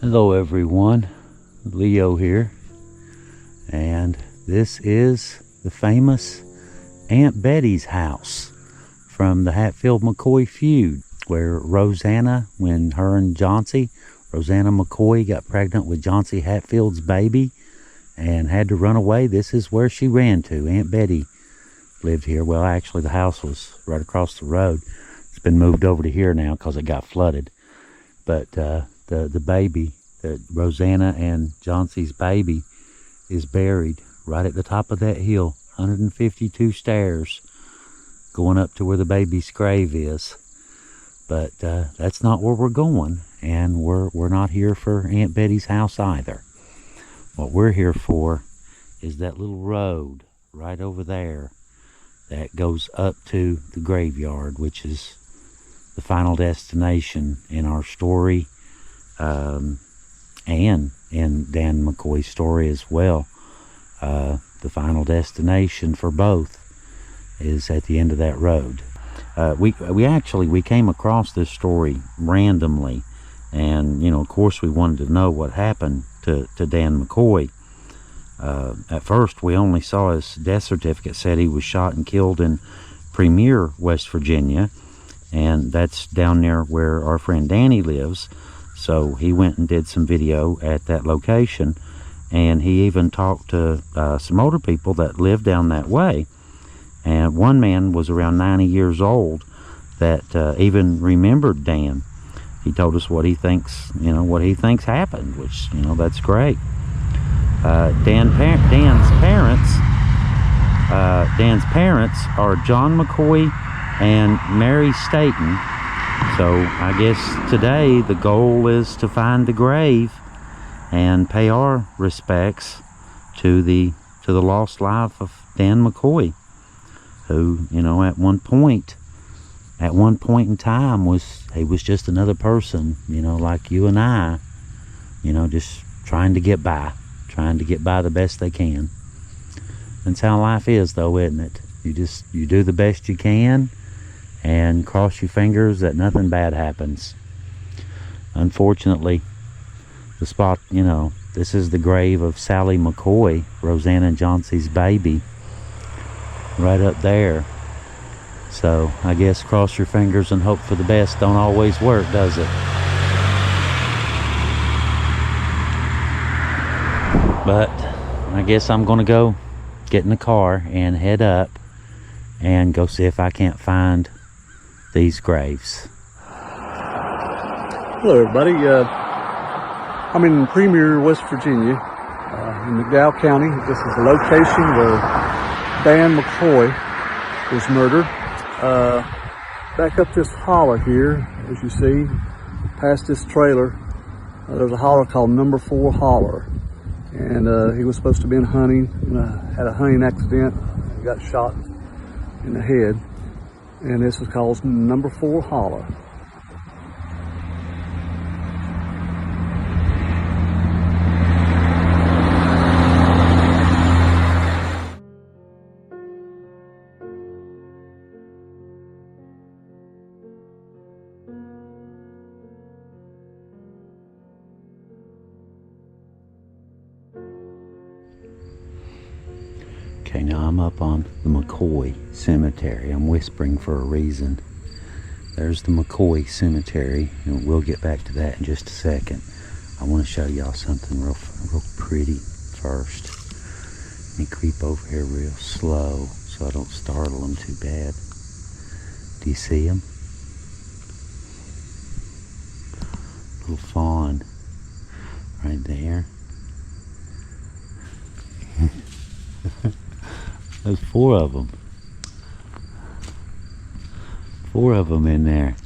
Hello everyone, Leo here, and this is the famous Aunt Betty's house from the Hatfield-McCoy feud, where Rosanna, when her and Rosanna McCoy got pregnant with Chauncey Hatfield's baby and had to run away, this is where she ran to. Aunt Betty lived here. Well, actually the house was right across the road. It's been moved over to here now because it got flooded. But the baby, Rosanna and Chauncey's baby, is buried right at the top of that hill, 152 stairs going up to where the baby's grave is. But that's not where we're going, and we're not here for Aunt Betty's house either. What we're here for is that little road right over there that goes up to the graveyard, which is the final destination in our story, and in Dan McCoy's story as well. The final destination for both is at the end of that road. We came across this story randomly, and of course we wanted to know what happened to Dan McCoy. At first we only saw his death certificate said he was shot and killed in Premier, West Virginia, and that's down near where our friend Danny lives. So he went and did some video at that location, and he even talked to some older people that lived down that way. And one man was around 90 years old that even remembered Dan. He told us what he thinks, happened, which, that's great. Dan's parents are John McCoy and Mary Staten. So I guess today the goal is to find the grave and pay our respects to the lost life of Dan McCoy, who, at one point in time was just another person, like you and I, just trying to get by the best they can. That's how life is, though, isn't it? You do the best you can and cross your fingers that nothing bad happens. Unfortunately, the spot, this is the grave of Sally McCoy, Rosanna and Chauncey's baby, right up there. So I guess cross your fingers and hope for the best don't always work, does it? But I guess I'm gonna go get in the car and head up and go see if I can't find these graves. Hello everybody, I'm in Premier, West Virginia, in McDowell County. This is the location where Dan McCoy was murdered. Back up this holler here, as you see, past this trailer, there's a holler called Number 4 Holler. And he was supposed to have been hunting, and had a hunting accident, and got shot in the head. And this is called Number 4 Holler. Okay, now I'm up on the McCoy Cemetery. I'm whispering for a reason. There's the McCoy Cemetery, and we'll get back to that in just a second. I want to show y'all something real pretty first. Let me creep over here real slow so I don't startle them too bad. Do you see them? Little fawn right there. There's 4 of them. 4 of them in there.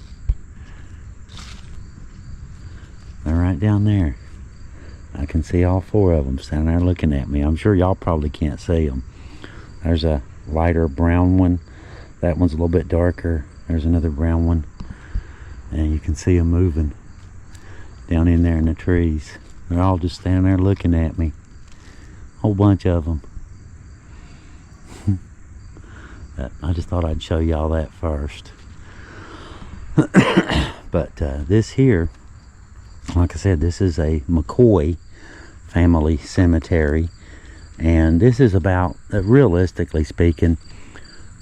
right down there. I can see all four of them standing there looking at me. I'm sure y'all probably can't see them. There's a lighter brown one. That one's a little bit darker. There's another brown one. And you can see them moving down in there in the trees. They're all just standing there looking at me. Whole bunch of them. I just thought I'd show y'all that first. But this here, like I said, this is a McCoy family cemetery. And this is about, realistically speaking,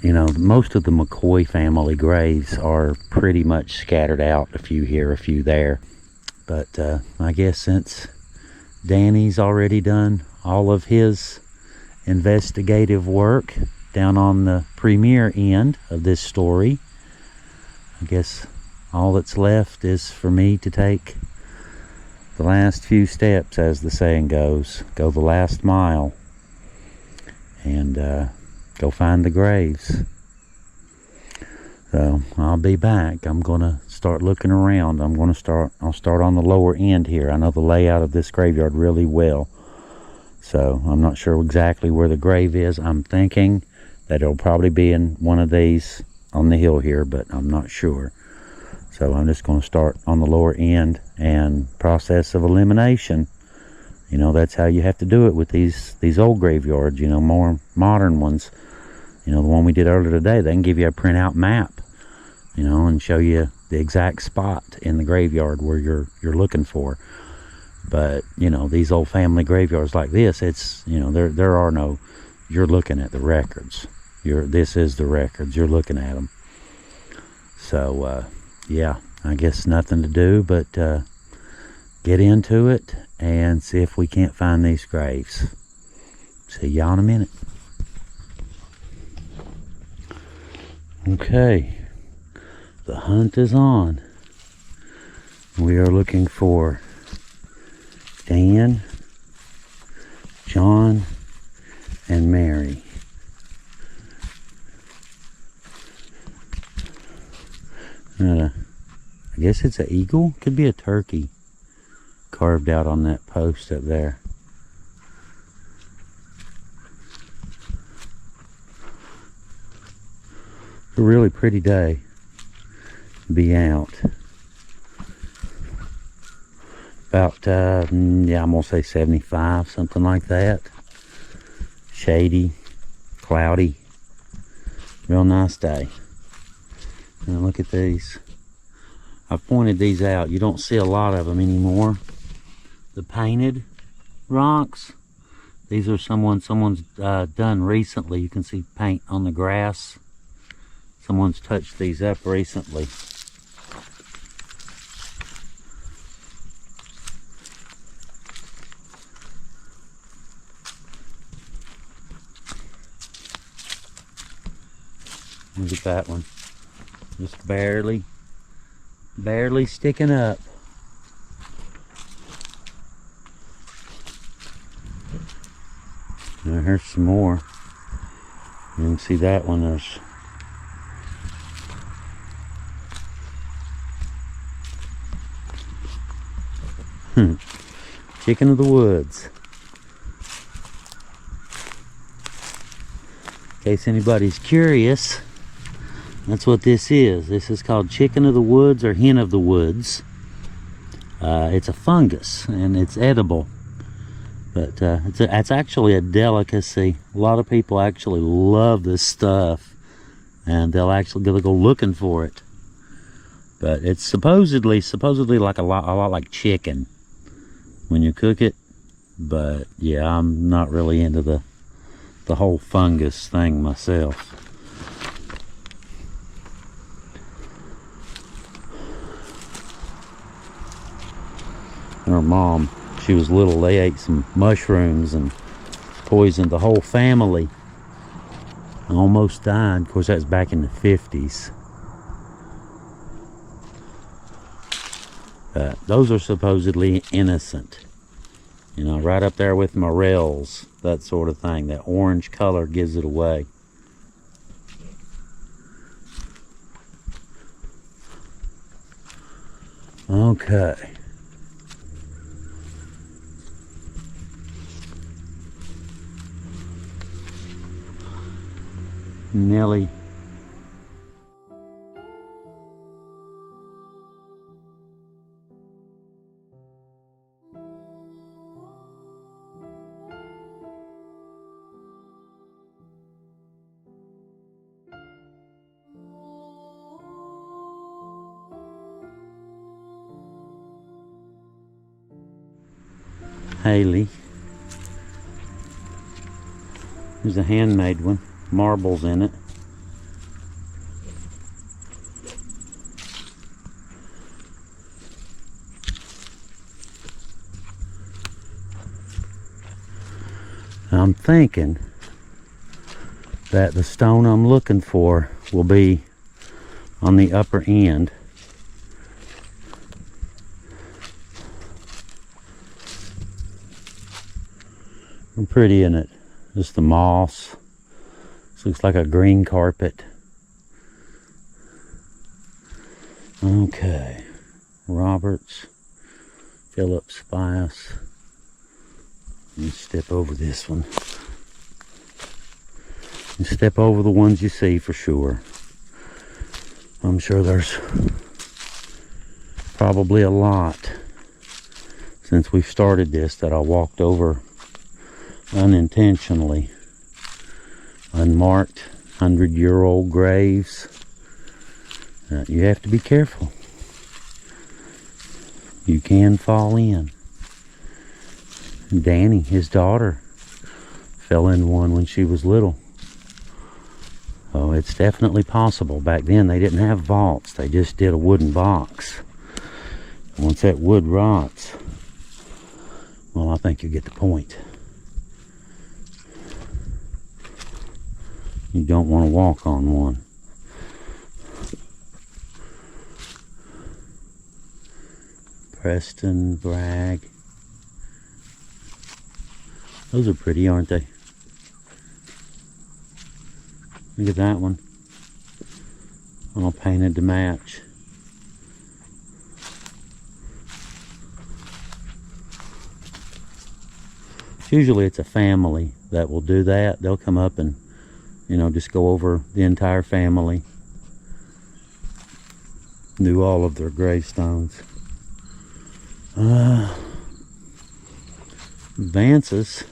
you know, most of the McCoy family graves are pretty much scattered out. A few here, a few there. But I guess since Danny's already done all of his investigative work down on the premier end of this story, I guess all that's left is for me to take the last few steps, as the saying goes. Go the last mile and go find the graves. So I'll be back. I'm gonna start looking around. I'll start on the lower end here. I know the layout of this graveyard really well, so I'm not sure exactly where the grave is. I'm thinking that it'll probably be in one of these on the hill here, but I'm not sure. So I'm just going to start on the lower end, and process of elimination. You know, that's how you have to do it with these old graveyards. You know, more modern ones. You know, the one we did earlier today, they can give you a printout map, you know, and show you the exact spot in the graveyard where you're looking for. But, you know, these old family graveyards like this, it's, you know, there are no, you're looking at the records. This is the records. You're looking at them. So, yeah, I guess nothing to do but get into it and see if we can't find these graves. See y'all in a minute. Okay, the hunt is on. We are looking for Dan, John, and Mary. I guess it's an eagle. Could be a turkey carved out on that post up there. A really pretty day to be out. About yeah, I'm gonna say 75, something like that. Shady, cloudy, real nice day. Now look at these. I've pointed these out. You don't see a lot of them anymore. The painted rocks. These are someone's done recently. You can see paint on the grass. Someone's touched these up recently. Look at that one. Just barely sticking up. Now here's some more. You can see that one. There's chicken of the woods. In case anybody's curious, that's what this is. This is called chicken of the woods or hen of the woods. It's a fungus and it's edible, but it's actually a delicacy. A lot of people actually love this stuff, and they'll go looking for it. But it's supposedly like a lot like chicken when you cook it. But yeah, I'm not really into the whole fungus thing myself. Her mom, she was little, they ate some mushrooms and poisoned the whole family. Almost died. Of course, that's back in the 50s. Those are supposedly innocent. You know, right up there with morels, that sort of thing. That orange color gives it away. Okay. Nellie. Haley. There's a handmade one, marbles in it. I'm thinking that the stone I'm looking for will be on the upper end. Pretty, isn't it? Just the moss. This looks like a green carpet. Okay. Roberts, Phillips, Bias. Let me step over this one. And step over the ones you see for sure. I'm sure there's probably a lot since we've started this that I walked over unintentionally. Unmarked 100-year-old graves. You have to be careful. You can fall in. Danny, his daughter, fell in one when she was little. Oh, it's definitely possible. Back then they didn't have vaults. They just did a wooden box. Once that wood rots, well, I think you get the point. You don't want to walk on one. Preston, Bragg. Those are pretty, aren't they? Look at that one. All painted to match. Usually it's a family that will do that. They'll come up and, you know, just go over the entire family. Do all of their gravestones. Vances.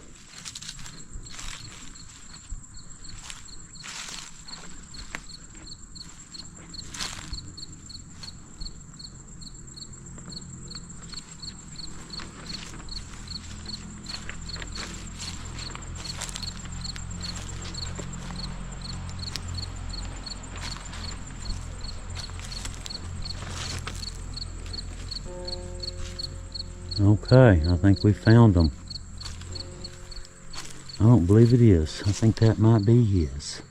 Okay, I think we found them. I don't believe it is. I think that might be his.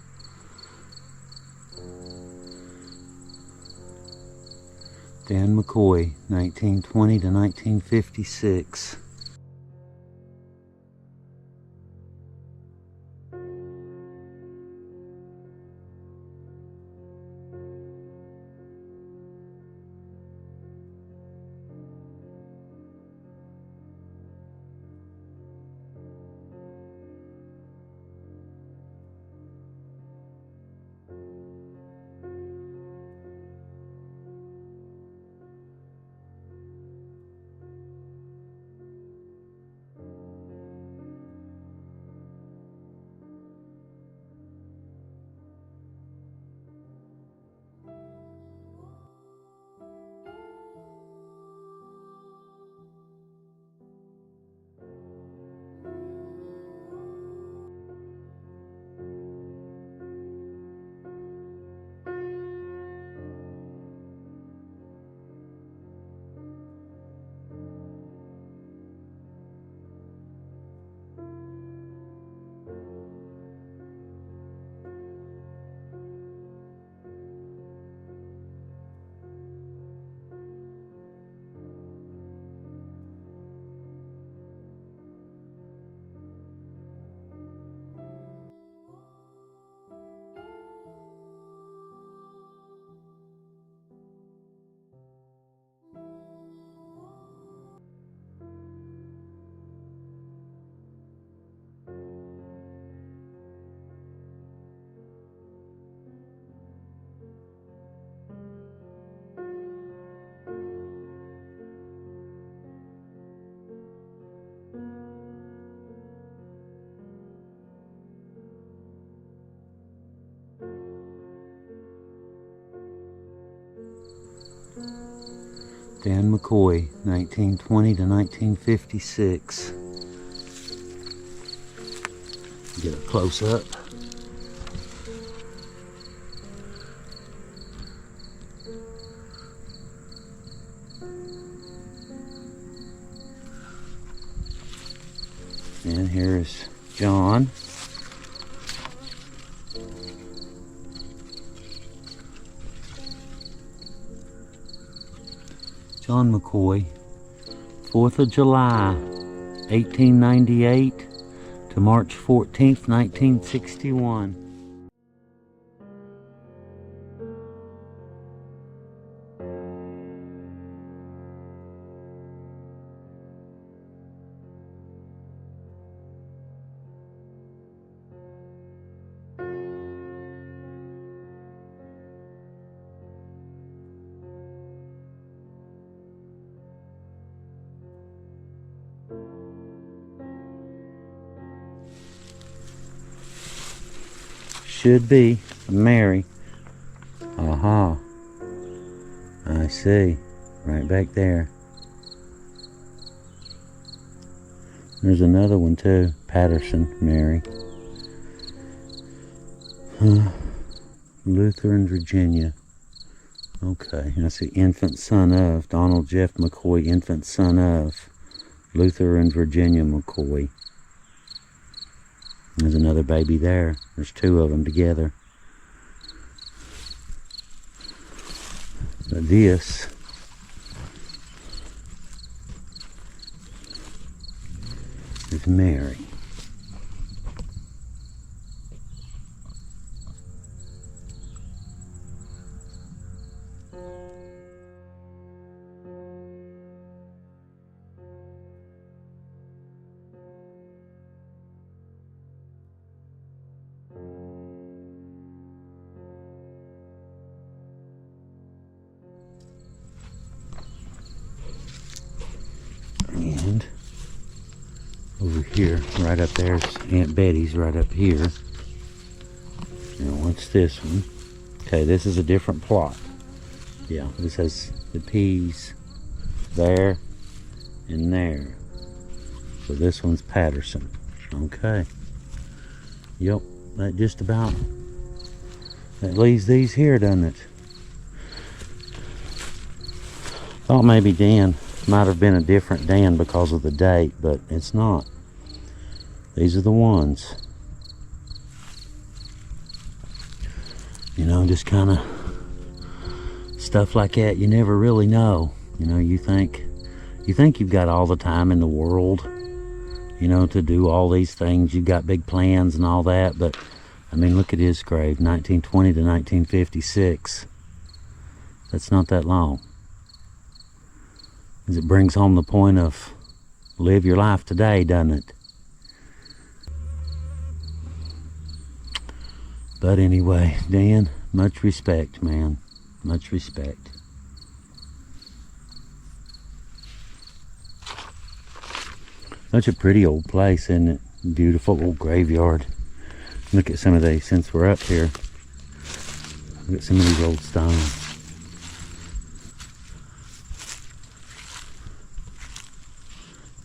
Dan McCoy, 1920 to 1956. Dan McCoy, 1920 to 1956. Get a close up. And here is John. John McCoy, 4th of July, 1898 to March 14th, 1961. Should be Mary. Aha. I see. Right back there. There's another one too. Patterson, Mary. Lutheran, Virginia. Okay. I see infant son of Donald Jeff McCoy, infant son of Lutheran, Virginia McCoy. There's another baby there. There's two of them together. But this is Mary. And over here, right up there, is Aunt Betty's right up here. Now what's this one? Okay, this is a different plot. Yeah, this has the peas there and there. So this one's Patterson. Okay. Yep, that just about, that leaves these here, doesn't it? Thought maybe Dan might have been a different Dan because of the date, but it's not. These are the ones. You know, just kind of stuff like that, you never really know. You know, you think you've got all the time in the world, you know, to do all these things. You've got big plans and all that, but I mean, look at his grave, 1920 to 1956. That's not that long. It brings home the point of live your life today, doesn't it? But anyway, Dan, much respect, man. Much respect. Such a pretty old place, isn't it? Beautiful old graveyard. Look at some of these since we're up here. Look at some of these old stones.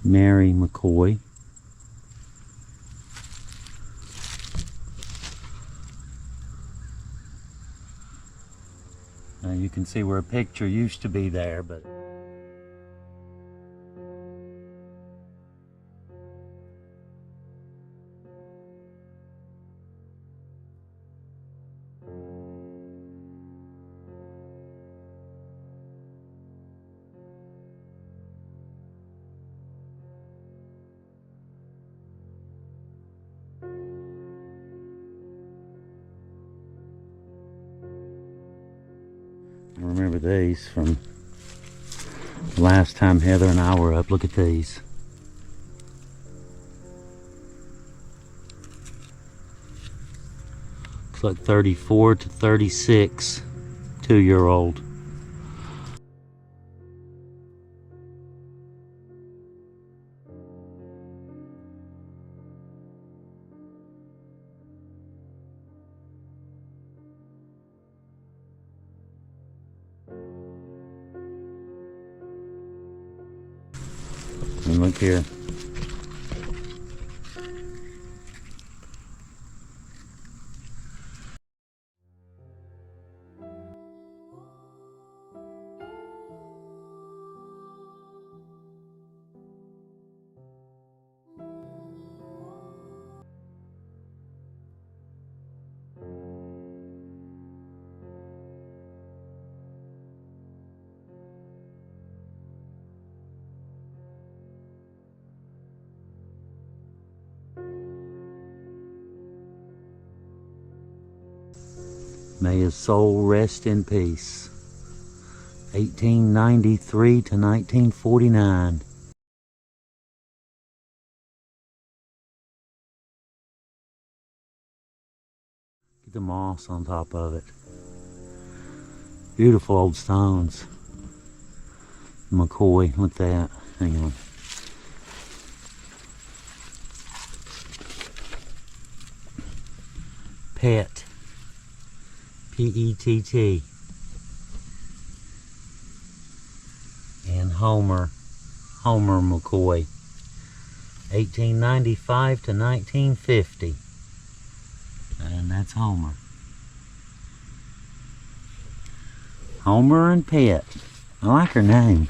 Mary McCoy. Now you can see where a picture used to be there, but I remember these from the last time Heather and I were up. Look at these. Looks like 34 to 36, 2-year-old. And look here. May his soul rest in peace. 1893 to 1949. Get the moss on top of it. Beautiful old stones. McCoy, look at that. Hang on. Pett. P-E-T-T. And Homer McCoy. 1895 to 1950. And that's Homer. Homer and Pett. I like her name.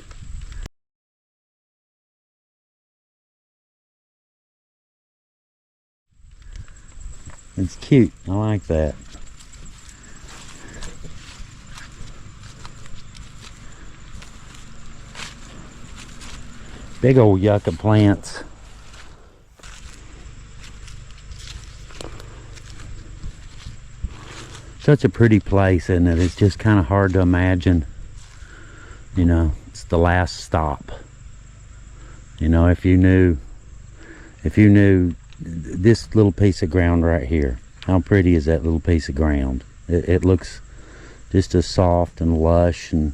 It's cute. I like that. Big old yucca plants. Such a pretty place, isn't it? It's just kind of hard to imagine. You know, it's the last stop. You know, if you knew this little piece of ground right here, how pretty is that little piece of ground? It looks just as soft and lush, and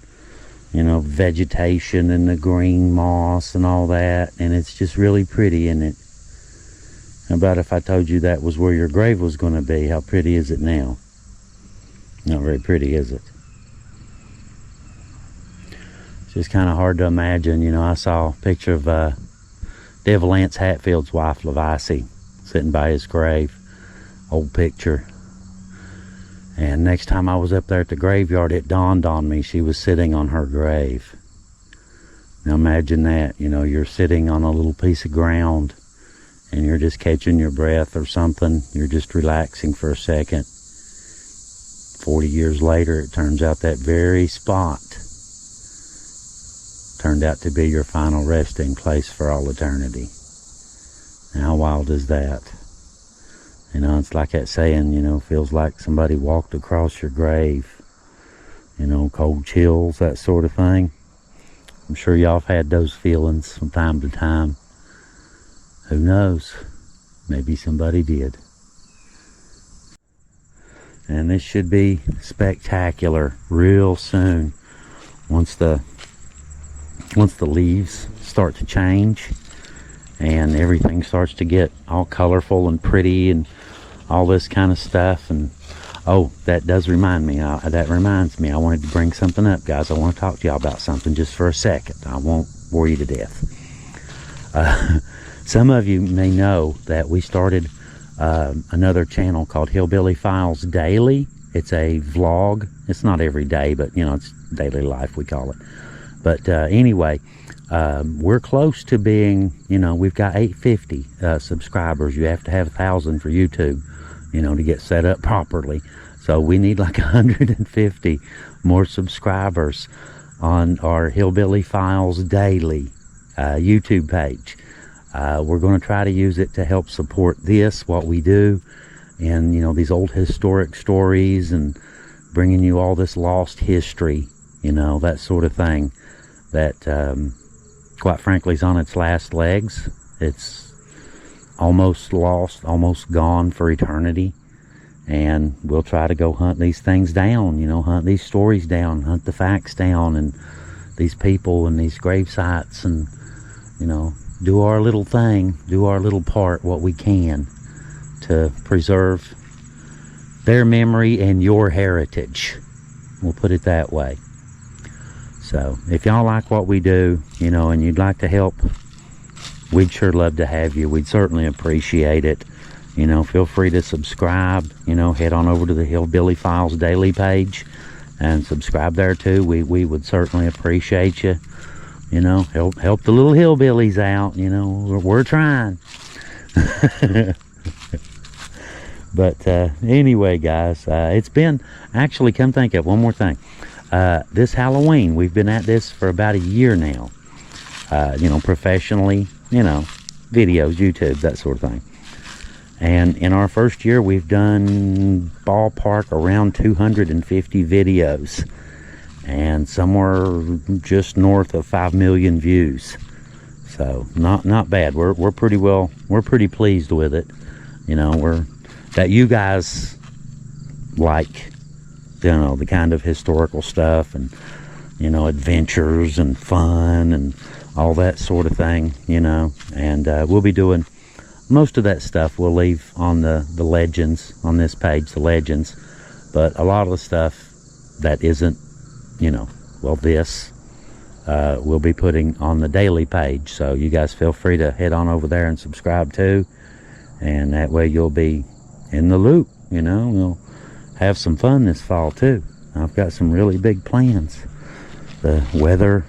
you know, vegetation and the green moss and all that, and it's just really pretty, isn't it? How about if I told you that was where your grave was going to be? How pretty is it now? Not very pretty, is it? It's just kind of hard to imagine. You know, I saw a picture of Devil Lance Hatfield's wife, Levice, sitting by his grave. Old picture. And next time I was up there at the graveyard, it dawned on me she was sitting on her grave. Now imagine that, you know, you're sitting on a little piece of ground and you're just catching your breath or something. You're just relaxing for a second. 40 years later, it turns out that very spot turned out to be your final resting place for all eternity. Now, how wild is that? You know, it's like that saying, you know, feels like somebody walked across your grave. You know, cold chills, that sort of thing. I'm sure y'all have had those feelings from time to time. Who knows? Maybe somebody did. And this should be spectacular real soon. Once the leaves start to change and everything starts to get all colorful and pretty and all this kind of stuff. And oh, that does remind me, that reminds me, I wanted to bring something up, guys. I want to talk to y'all about something just for a second. I won't bore you to death. Some of you may know that we started another channel called Hillbilly Files Daily. It's a vlog. It's not every day, but you know, it's daily life, we call it. But anyway, we're close to being, you know, we've got 850 subscribers. You have to have 1,000 for YouTube, you know, to get set up properly. So we need like 150 more subscribers on our Hillbilly Files Daily YouTube page. We're going to try to use it to help support this, what we do, and, you know, these old historic stories and bringing you all this lost history, you know, that sort of thing that, quite frankly, is on its last legs. It's almost lost, almost gone for eternity. And we'll try to go hunt these things down, you know, hunt these stories down, hunt the facts down, and these people and these grave sites, and, you know, do our little thing, do our little part, what we can to preserve their memory and your heritage. We'll put it that way. So if y'all like what we do, you know, and you'd like to help we'd sure love to have you. We'd certainly appreciate it. You know, feel free to subscribe. You know, head on over to the Hillbilly Files daily page and subscribe there too. We would certainly appreciate you. You know, help the little hillbillies out. You know, we're trying. But anyway, guys, it's been, actually, come think of one more thing. This Halloween, we've been at this for about a year now. You know, professionally, you know, videos, YouTube, that sort of thing. And in our first year, we've done ballpark around 250 videos. And somewhere just north of 5 million views. So, not bad. We're pretty pleased with it. You know, that you guys like, you know, the kind of historical stuff and, you know, adventures and fun and all that sort of thing, you know. And we'll be doing most of that stuff. We'll leave on the legends on this page, the legends. But a lot of the stuff that isn't, you know, well, this we'll be putting on the daily page. So you guys feel free to head on over there and subscribe too. And that way you'll be in the loop, you know. We'll have some fun this fall too. I've got some really big plans. The weather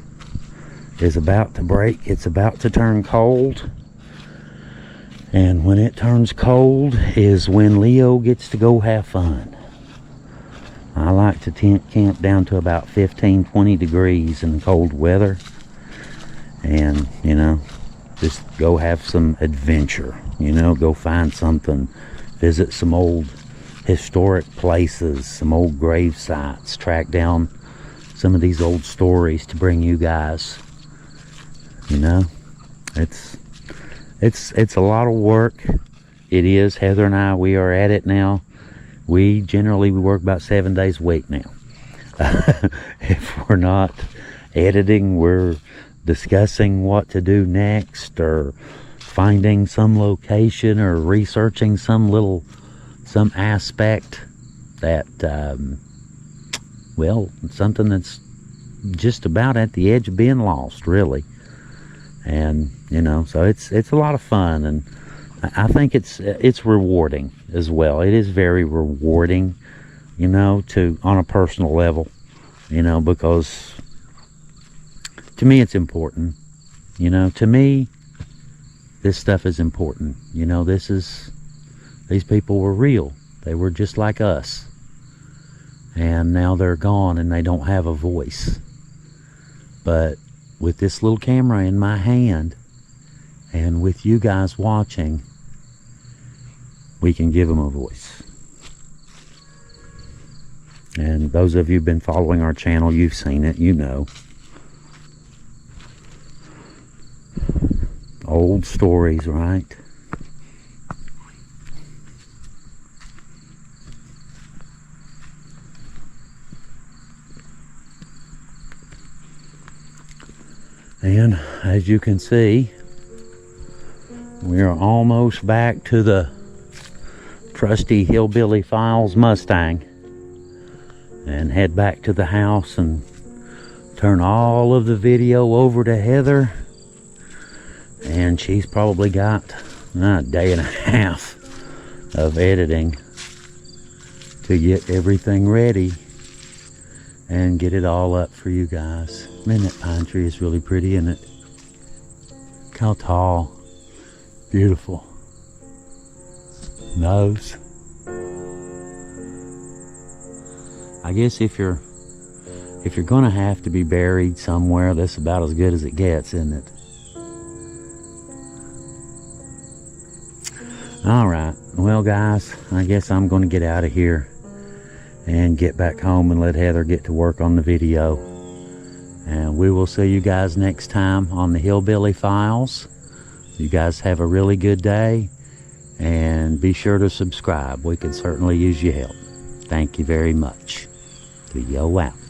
is about to break. It's about to turn cold. And when it turns cold is when Leo gets to go have fun. I like to camp down to about 15, 20 degrees in cold weather. And, you know, just go have some adventure. You know, go find something. Visit some old historic places, some old grave sites, track down some of these old stories to bring you guys. You know, it's a lot of work. It is. Heather and I, we are at it now. We work about 7 days a week now. If we're not editing, we're discussing what to do next, or finding some location, or researching some aspect that, well, something that's just about at the edge of being lost, really. And, you know, so it's a lot of fun, and I think it's rewarding as well. It is very rewarding, you know, on a personal level, you know, because to me it's important. You know, to me, this stuff is important. You know, these people were real. They were just like us. And now they're gone and they don't have a voice. But with this little camera in my hand and with you guys watching, we can give them a voice. And those of you who've been following our channel, you've seen it, you know. Old stories, right? And as you can see, we are almost back to the trusty Hillbilly Files Mustang, and head back to the house and turn all of the video over to Heather. And she's probably got a day and a half of editing to get everything ready and get it all up for you guys. Man, that pine tree is really pretty, isn't it? Look how tall. Beautiful. Nose. I guess if you're gonna have to be buried somewhere, that's about as good as it gets, isn't it? Alright, well guys, I guess I'm gonna get out of here and get back home and let Heather get to work on the video. And we will see you guys next time on the Hillbilly Files. You guys have a really good day, and be sure to subscribe. We can certainly use your help. Thank you very much. Leo out.